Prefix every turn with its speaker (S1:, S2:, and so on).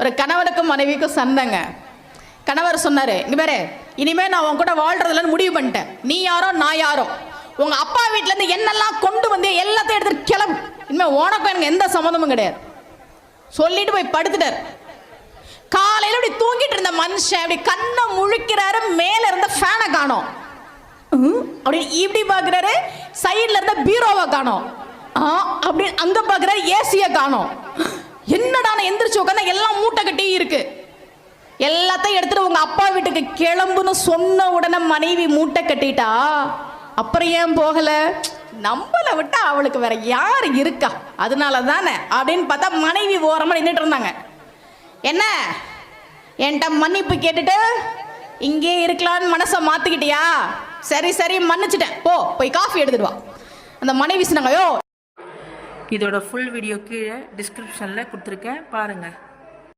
S1: ஒரு கணவனுக்கும் மனைவிக்கும் சண்டைங்க. கணவர் சொன்னாரு, இங்க பாரு, இனிமே நான் உன் கூட வாழ்றதுலன்னு முடிவு பண்ணிட்டேன். நீ யாரோ நான் யாரோ, உங்க அப்பா வீட்டுல இருந்து என்னெல்லாம் கொண்டு வந்து எல்லாத்தையும் எடுத்துட்டு கிளம்பு. இனிமே உனக்கும் எனக்கு எந்த சம்மந்தமும் கிடையாது சொல்லிட்டு போய் படுத்துட்டார். காலையில இப்படி தூங்கிட்டு இருந்த மனுஷன் அப்படி கண்ணை முழிக்கிறாரு, மேல இருந்த ஃபேனை காணோம். அப்படி இப்படி பாக்குறாரு, சைட்ல இருந்த பீரோவை காணோம். அப்படி அங்க பாக்குறாரு, ஏசிய காணோம். என்னடா எந்திரிச்சு உட்காந்து எல்லாம் மூட்டை கட்டி இருக்கு. எல்லாத்தையும் எடுத்துட்டு உங்க அப்பா வீட்டுக்கு கிளம்புன்னு சொன்ன உடனே மனைவி மூட்டை கட்டிட்டா. அப்புறம் ஏன் போகல? நம்மளை விட்டா அவளுக்கு வேற யார் இருக்கா, அதனால தானே அப்படின்னு பார்த்தா மனைவி ஓரமா நின்றுட்டு இருந்தாங்க. என்ன என்கிட்ட மன்னிப்பு கேட்டுட்டு இங்கே இருக்கலான்னு மனசை மாத்திக்கிட்டியா? சரி சரி மன்னிச்சிட்டேன், போய் காஃபி எடுத்துட்டு வா. அந்த மனைவி சொன்னாங்க, யோ
S2: இதோட ஃபுல் வீடியோ கீழே டிஸ்கிரிப்ஷனில் கொடுத்துருக்கேன் பாருங்கள்.